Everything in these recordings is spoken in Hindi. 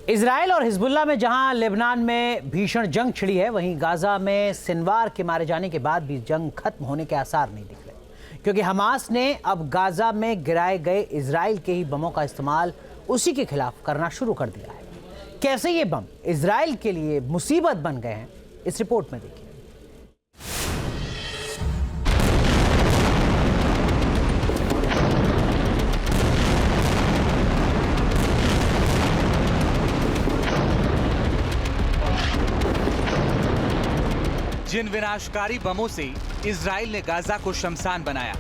इजराइल और हिजबुल्लाह में जहां लेबनान में भीषण जंग छिड़ी है, वहीं गाजा में सिनवार के मारे जाने के बाद भी जंग खत्म होने के आसार नहीं दिख रहे, क्योंकि हमास ने अब गाजा में गिराए गए इजराइल के ही बमों का इस्तेमाल उसी के खिलाफ करना शुरू कर दिया है। कैसे ये बम इजराइल के लिए मुसीबत बन गए हैं, इस रिपोर्ट में देखिए। जिन विनाशकारी बमों से इजराइल ने गाजा को शमशान बनाया,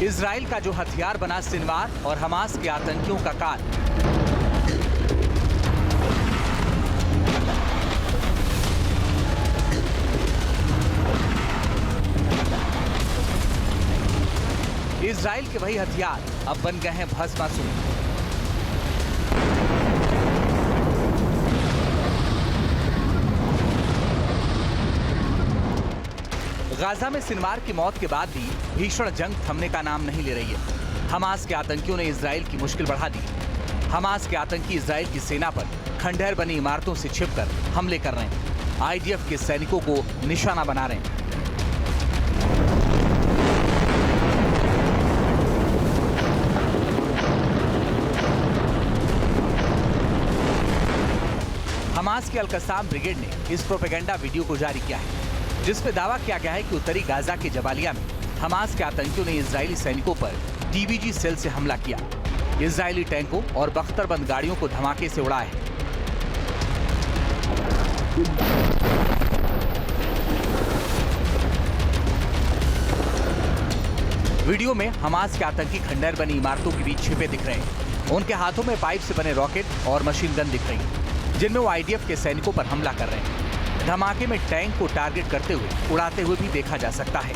इजराइल का जो हथियार बना सिनवार और हमास के आतंकियों का काल, इजराइल के वही हथियार अब बन गए हैं भस्मासुर। गाजा में सिनवार की मौत के बाद भी भीषण जंग थमने का नाम नहीं ले रही है। हमास के आतंकियों ने इजराइल की मुश्किल बढ़ा दी। हमास के आतंकी इजराइल की सेना पर खंडहर बनी इमारतों से छिपकर हमले कर रहे हैं। आईडीएफ के सैनिकों को निशाना बना रहे हैं। हमास के अल-कस्साम ब्रिगेड ने इस प्रोपेगेंडा वीडियो को जारी किया है, जिसमें दावा किया गया है कि उत्तरी गाजा के जबालिया में हमास के आतंकियों ने इजरायली सैनिकों पर टीबीजी सेल से हमला किया। इजरायली टैंकों और बख्तरबंद गाड़ियों को धमाके से उड़ाया है। वीडियो में हमास के आतंकी खंडहर बनी इमारतों के बीच छिपे दिख रहे हैं। उनके हाथों में पाइप से बने रॉकेट और मशीन गन दिख रही है, जिनमें वो आईडीएफ के सैनिकों पर हमला कर रहे हैं। धमाके में टैंक को टारगेट करते हुए उड़ाते हुए भी देखा जा सकता है।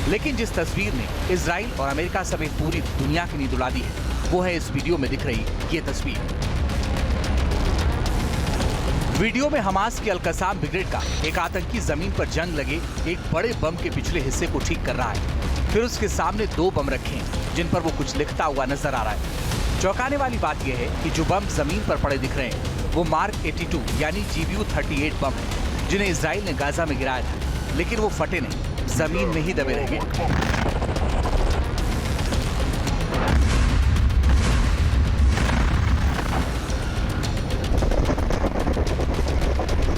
लेकिन जिस तस्वीर ने इजराइल और अमेरिका समेत पूरी दुनिया की नींद उड़ा दी है, वो है इस वीडियो में दिख रही ये तस्वीर। वीडियो में हमास की अल-कस्साम ब्रिगेड का एक आतंकी जमीन पर जंग लगे एक बड़े बम के पिछले हिस्से को ठीक कर रहा है। फिर उसके सामने दो बम रखे हैं, जिन पर वो कुछ लिखता हुआ नजर आ रहा है। चौंकाने वाली बात यह है कि जो बम जमीन पर पड़े दिख रहे हैं, वो मार्क 82 यानी GBU-38 बम है, जिन्हें इजराइल ने गाजा में गिराया था। लेकिन वो फटे नहीं, जमीन में ही दबे रह गए।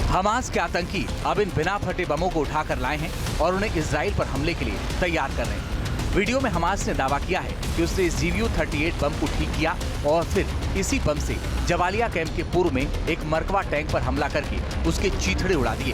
हमास के आतंकी अब इन बिना फटे बमों को उठाकर लाए हैं और उन्हें इजराइल पर हमले के लिए तैयार कर रहे हैं। वीडियो में हमास ने दावा किया है कि उसने इस GBU-38 बम को ठीक किया और फिर इसी बम से जबालिया कैंप के पूर्व में एक मरकवा टैंक पर हमला करके उसके चीथड़े उड़ा दिए।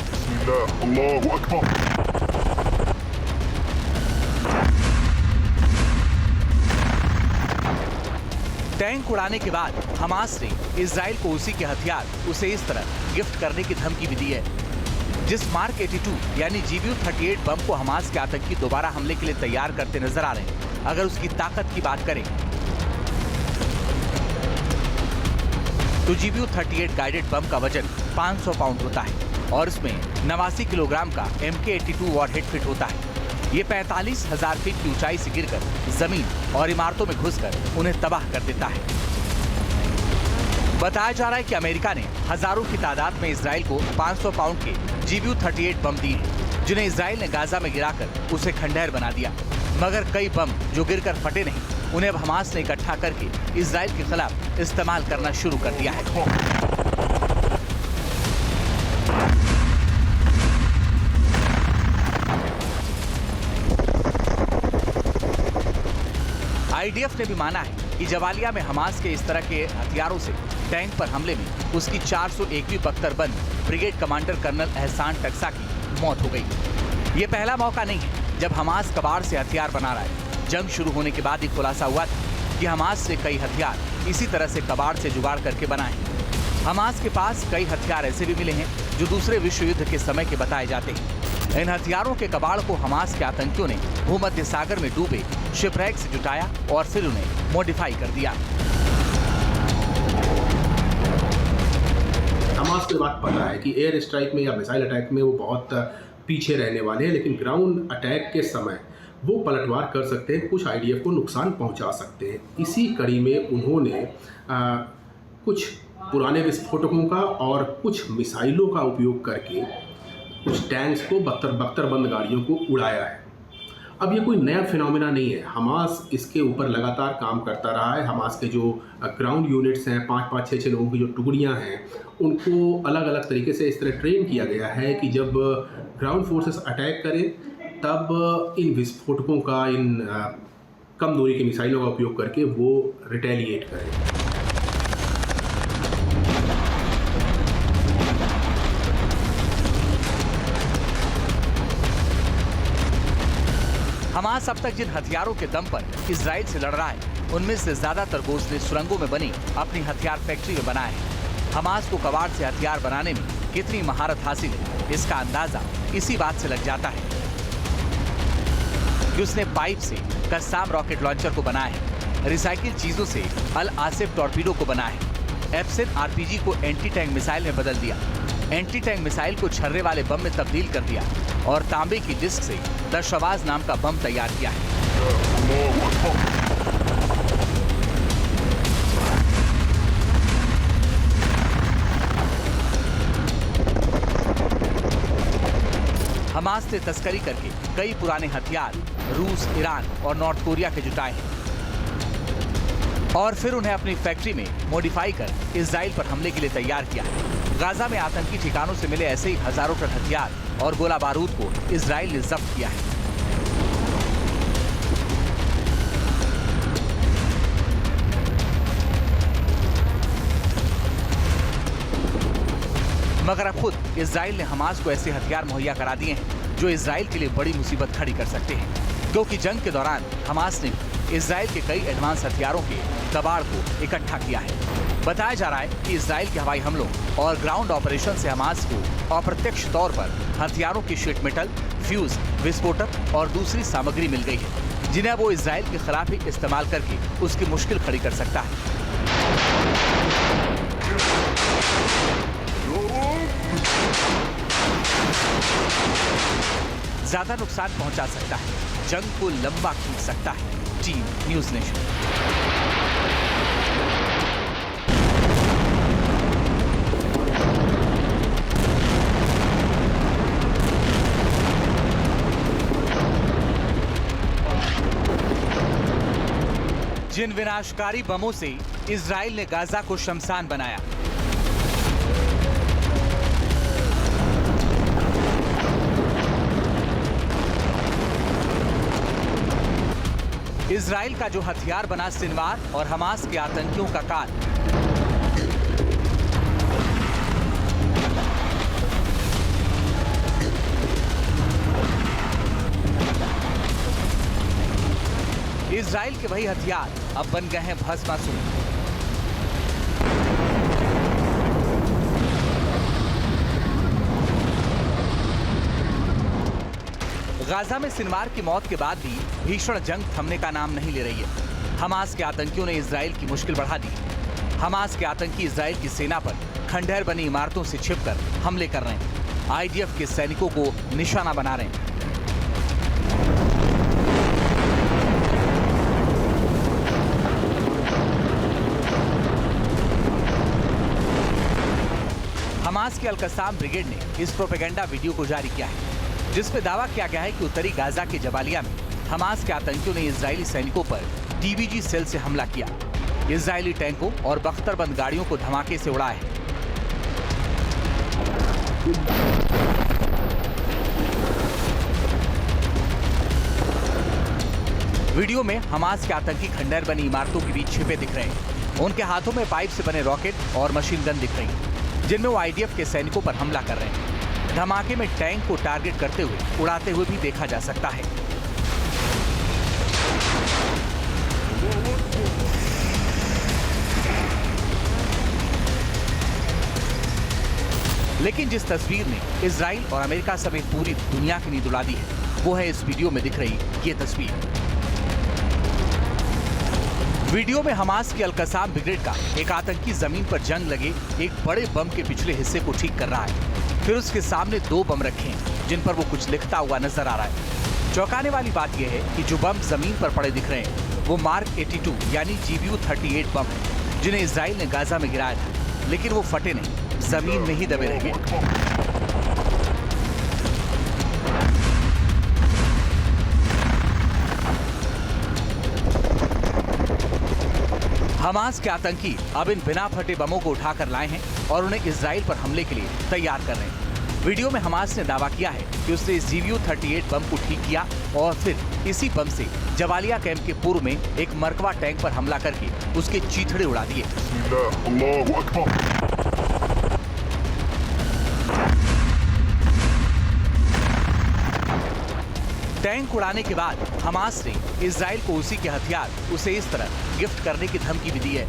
टैंक उड़ाने के बाद हमास ने इजराइल को उसी के हथियार उसे इस तरह गिफ्ट करने की धमकी भी दी है। जिस मार्क 82 यानी GBU-38 बम को हमास के आतंकी दोबारा हमले के लिए तैयार करते नजर आ रहे हैं, अगर उसकी ताकत की बात करें तो GBU-38 गाइडेड बम का वजन 500 पाउंड होता है और इसमें 89 किलोग्राम का MK-82 वॉरहेड फिट होता है। ये 45,000 फीट की ऊंचाई से गिरकर जमीन और इमारतों में घुसकर उन्हें तबाह कर देता है। बताया जा रहा है कि अमेरिका ने हजारों की तादाद में इजराइल को 500 पाउंड के GBU-38 बम दिए, जिन्हें इजराइल ने गाजा में गिराकर उसे खंडहर बना दिया। मगर कई बम जो गिरकर फटे नहीं, उन्हें अब हमास ने इकट्ठा करके इजराइल के खिलाफ इस्तेमाल करना शुरू कर दिया है। आईडीएफ ने भी माना है कि जबालिया में हमास के इस तरह के हथियारों से टैंक पर हमले में उसकी 401वीं बख्तरबंद ब्रिगेड कमांडर कर्नल एहसान टक्सा की मौत हो गई। ये पहला मौका नहीं है जब हमास कबाड़ से हथियार बना रहा है। जंग शुरू होने के बाद ही खुलासा हुआ था कि हमास ने कई हथियार इसी तरह से कबाड़ से जुगाड़ करके बनाए। हमास के पास कई हथियार ऐसे भी मिले हैं जो दूसरे विश्व युद्ध के समय के बताए जाते हैं। इन हथियारों के कबाड़ को हमास के आतंकियों ने भूमध्य सागर में डूबे शिपरैक से जुटाया और फिर उन्हें मॉडिफाई कर दिया। हमास को बात पता है कि एयर स्ट्राइक में या मिसाइल अटैक में वो बहुत पीछे रहने वाले हैं, लेकिन ग्राउंड अटैक के समय वो पलटवार कर सकते हैं, कुछ आईडीएफ को नुकसान पहुंचा सकते हैं। इसी कड़ी में उन्होंने कुछ पुराने विस्फोटकों का और कुछ मिसाइलों का उपयोग करके कुछ टैंक्स को बख्तरबंद गाड़ियों को उड़ाया है। अब ये कोई नया फिनोमेना नहीं है, हमास इसके ऊपर लगातार काम करता रहा है। हमास के जो ग्राउंड यूनिट्स हैं, 5-5, 6-6 लोगों की जो टुकड़ियां हैं, उनको अलग अलग तरीके से इस तरह ट्रेन किया गया है कि जब ग्राउंड फोर्सेस अटैक करें तब इन विस्फोटकों का, इन कम दूरी के मिसाइलों का उपयोग करके वो रिटेलिएट करें। हमास अब तक जिन हथियारों के दम पर इजराइल से लड़ रहा है, उनमें से ज्यादातर घोंसले सुरंगों में बनी अपनी हथियार फैक्ट्री में बनाए हैं। हमास को कबाड़ से हथियार बनाने में कितनी महारत हासिल है, इसका अंदाजा इसी बात से लग जाता है कि उसने पाइप से कस्साम रॉकेट लॉन्चर को बनाया है, रिसाइकिल चीजों से अल आसिफ टॉर्पीडो को बनाया है, एप्सन आरपीजी को एंटी टैंक मिसाइल में बदल दिया, एंटी टैंक मिसाइल को छर्रे वाले बम में तब्दील कर दिया और तांबे की डिस्क से दशवाज नाम का बम तैयार किया है। हमास ने तस्करी करके कई पुराने हथियार रूस, ईरान और नॉर्थ कोरिया के जुटाए हैं और फिर उन्हें अपनी फैक्ट्री में मॉडिफाई कर इजराइल पर हमले के लिए तैयार किया है। गाजा में आतंकी ठिकानों से मिले ऐसे ही हजारों टन हथियार और गोला बारूद को इजराइल ने जब्त किया है। मगर अब खुद इजराइल ने हमास को ऐसे हथियार मुहैया करा दिए हैं जो इजराइल के लिए बड़ी मुसीबत खड़ी कर सकते हैं, क्योंकि जंग के दौरान हमास ने इजराइल के कई एडवांस हथियारों के कबाड़ को इकट्ठा किया है। बताया जा रहा है कि इजराइल के हवाई हमलों और ग्राउंड ऑपरेशन से हमास को अप्रत्यक्ष तौर पर हथियारों की शीट मेटल, फ्यूज, विस्फोटक और दूसरी सामग्री मिल गई है, जिन्हें वो इजराइल के खिलाफ ही इस्तेमाल करके उसकी मुश्किल खड़ी कर सकता है। ज्यादा नुकसान पहुंचा सकता है, जंग को लंबा खींच सकता है। Team news nation. जिन विनाशकारी बमों से इजराइल ने गाजा को शमशान बनाया, इजराइल का जो हथियार बना सिनवार और हमास के आतंकियों का काल, इजराइल के वही हथियार अब बन गए हैं भस्मासुर। गाजा में सिनवार की मौत के बाद भी भीषण जंग थमने का नाम नहीं ले रही है। हमास के आतंकियों ने इजराइल की मुश्किल बढ़ा दी। हमास के आतंकी इजराइल की सेना पर खंडहर बनी इमारतों से छिपकर हमले कर रहे हैं, आईडीएफ के सैनिकों को निशाना बना रहे हैं। हमास के अल-कस्साम ब्रिगेड ने इस प्रोपेगेंडा वीडियो को जारी किया है, जिसमें दावा किया गया है कि उत्तरी गाजा के जबालिया में हमास के आतंकियों ने इजरायली सैनिकों पर टीबीजी सेल से हमला किया, इजरायली टैंकों और बख्तरबंद गाड़ियों को धमाके से उड़ाया है। वीडियो में हमास के आतंकी खंडहर बनी इमारतों के बीच छिपे दिख रहे हैं। उनके हाथों में पाइप से बने रॉकेट और मशीन गन दिख रही है, जिनमें वो आईडीएफ के सैनिकों पर हमला कर रहे हैं। धमाके में टैंक को टारगेट करते हुए उड़ाते हुए भी देखा जा सकता है। लेकिन जिस तस्वीर ने इजराइल और अमेरिका समेत पूरी दुनिया की नींद उड़ा दी है, वो है इस वीडियो में दिख रही ये तस्वीर। वीडियो में हमास की अल-कसाम ब्रिगेड का एक आतंकी जमीन पर जंग लगे एक बड़े बम के पिछले हिस्से को ठीक कर रहा है। फिर उसके सामने 2 बम रखे हैं जिन पर वो कुछ लिखता हुआ नजर आ रहा है। चौंकाने वाली बात यह है कि जो बम जमीन पर पड़े दिख रहे हैं वो मार्क 82 यानी GBU-38 बम है, जिन्हें इजराइल ने गाजा में गिराया था, लेकिन वो फटे नहीं, जमीन में ही दबे रह गए। हमास के आतंकी अब इन बिना फटे बमों को उठाकर लाए हैं और उन्हें इजराइल पर हमले के लिए तैयार कर रहे हैं। वीडियो में हमास ने दावा किया है कि उसने इस GBU-38 बम को ठीक किया और फिर इसी बम से जवालिया कैंप के पूर्व में एक मरकवा टैंक पर हमला करके उसके चीथड़े उड़ा दिए। टैंक उड़ाने के बाद हमास ने इजराइल को उसी के हथियार उसे इस तरह गिफ्ट करने की धमकी भी दी है।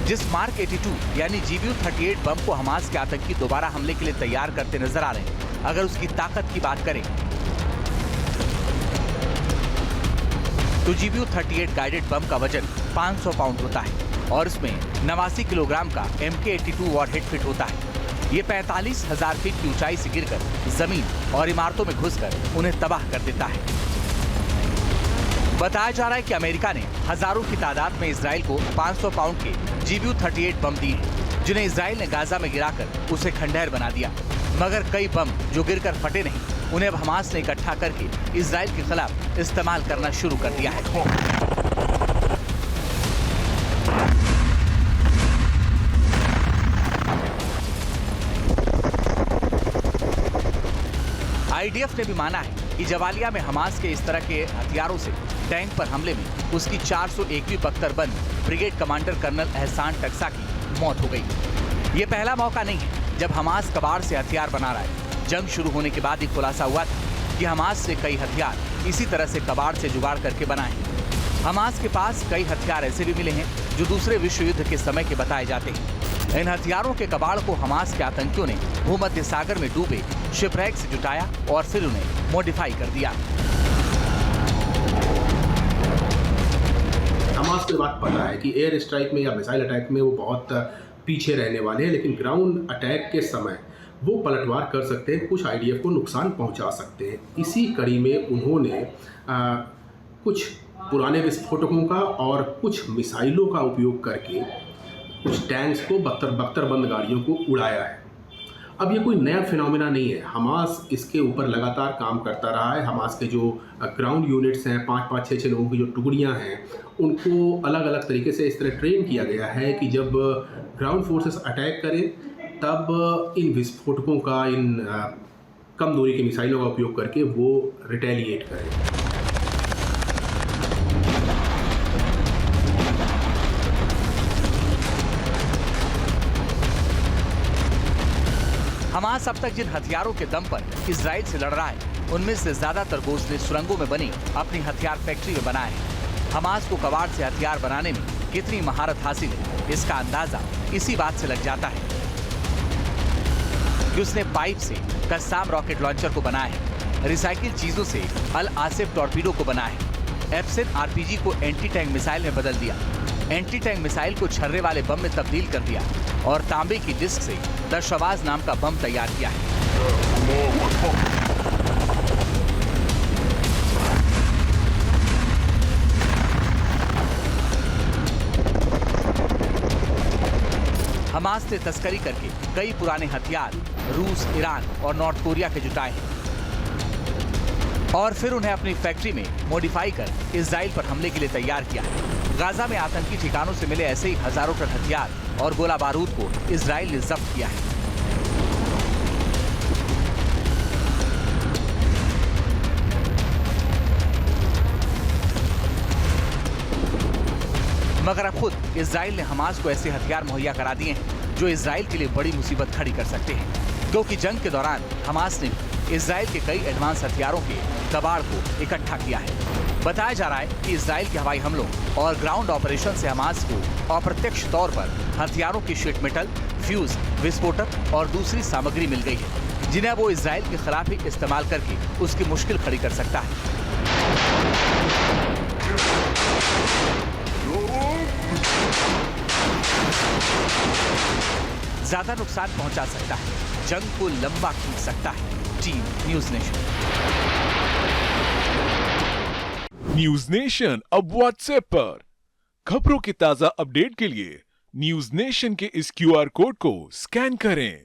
जिस मार्क 82 यानी GBU-38 बम को हमास के आतंकी दोबारा हमले के लिए तैयार करते नजर आ रहे हैं, अगर उसकी ताकत की बात करें तो GBU-38 गाइडेड बम का वजन 500 पाउंड होता है और इसमें 89 किलोग्राम का MK82 वॉरहेड फिट होता है। ये 45,000 फीट की ऊंचाई से गिरकर जमीन और इमारतों में घुसकर उन्हें तबाह कर देता है। बताया जा रहा है कि अमेरिका ने हजारों की तादाद में इजराइल को 500 पाउंड के GBU-38 बम दिए हैं, जिन्हें इजराइल ने गाजा में गिराकर उसे खंडहर बना दिया। मगर कई बम जो गिरकर फटे नहीं, उन्हें अब हमास ने इकट्ठा करके इजराइल के खिलाफ इस्तेमाल करना शुरू कर दिया है। IDF ने भी माना है कि जवालिया में हमास के इस तरह के हथियारों से टैंक पर हमले में उसकी 401वीं बख्तरबंद ब्रिगेड कमांडर कर्नल एहसान टक्सा की मौत हो गई। ये पहला मौका नहीं है जब हमास कबाड़ से हथियार बना रहा है। जंग शुरू होने के बाद ही खुलासा हुआ था कि हमास ने कई हथियार इसी तरह से कबाड़ से जुगाड़ करके बनाए हैं। हमास के पास कई हथियार ऐसे भी मिले हैं जो दूसरे विश्व युद्ध के समय के बताए जाते हैं। इन हथियारों के कबाड़ को हमास के आतंकियों ने भूमध्य सागर में डूबे शिपरैक से जुटाया और फिर उन्हें मॉडिफाई कर दिया। हमास को बात पता है कि एयर स्ट्राइक में या मिसाइल अटैक में वो बहुत पीछे रहने वाले हैं, लेकिन ग्राउंड अटैक के समय वो पलटवार कर सकते हैं, कुछ IDF को नुकसान पहुंचा सकते हैं। इसी कड़ी में उन्होंने कुछ पुराने विस्फोटकों का और कुछ मिसाइलों का उपयोग करके कुछ टैंक्स को बख्तरबंद गाड़ियों को उड़ाया है। अब ये कोई नया फिनोमेना नहीं है, हमास इसके ऊपर लगातार काम करता रहा है। हमास के जो ग्राउंड यूनिट्स हैं, 5-5, 6-6 लोगों की जो टुकड़ियां हैं, उनको अलग अलग तरीके से इस तरह ट्रेन किया गया है कि जब ग्राउंड फोर्सेस अटैक करें तब इन विस्फोटकों का, इन कम दूरी की मिसाइलों का उपयोग करके वो रिटेलिएट करें। हमास अब तक जिन हथियारों के दम पर इजराइल से लड़ रहा है, उनमें से ज्यादातर को उसने सुरंगों में बनी अपनी हथियार फैक्ट्री में बनाए हैं। हमास को कबाड़ से हथियार बनाने में कितनी महारत हासिल है, इसका अंदाजा इसी बात से लग जाता है कि उसने पाइप से कस्साम रॉकेट लॉन्चर को बनाया है, रिसाइकिल चीजों से अल आसिफ टॉर्पीडो को बनाया है, एप्सन RPG को एंटी टैंक मिसाइल में बदल दिया, एंटी टैंक मिसाइल को छर्रे वाले बम में तब्दील कर दिया और तांबे की डिस्क से दशवाज नाम का बम तैयार किया है। हमास ने तस्करी करके कई पुराने हथियार रूस, ईरान और नॉर्थ कोरिया के जुटाए हैं और फिर उन्हें अपनी फैक्ट्री में मॉडिफाई कर इजराइल पर हमले के लिए तैयार किया है। गाजा में आतंकी ठिकानों से मिले ऐसे ही हजारों टन हथियार और गोला बारूद को इजराइल ने जब्त किया है। मगर अब खुद इजराइल ने हमास को ऐसे हथियार मुहैया करा दिए हैं जो इजराइल के लिए बड़ी मुसीबत खड़ी कर सकते हैं, क्योंकि जंग के दौरान हमास ने इजराइल के कई एडवांस हथियारों के कबाड़ को इकट्ठा किया है। बताया जा रहा है कि इजराइल के हवाई हमलों और ग्राउंड ऑपरेशन से हमास को अप्रत्यक्ष तौर पर हथियारों की शीट मेटल, फ्यूज, विस्फोटक और दूसरी सामग्री मिल गई है, जिन्हें वो इजराइल के खिलाफ ही इस्तेमाल करके उसकी मुश्किल खड़ी कर सकता है। ज्यादा नुकसान पहुंचा सकता है, जंग को लंबा खींच सकता है। Team news nation. News nation अब व्हाट्सएप पर खबरों की ताजा अपडेट के लिए न्यूज नेशन के इस QR कोड को स्कैन करें।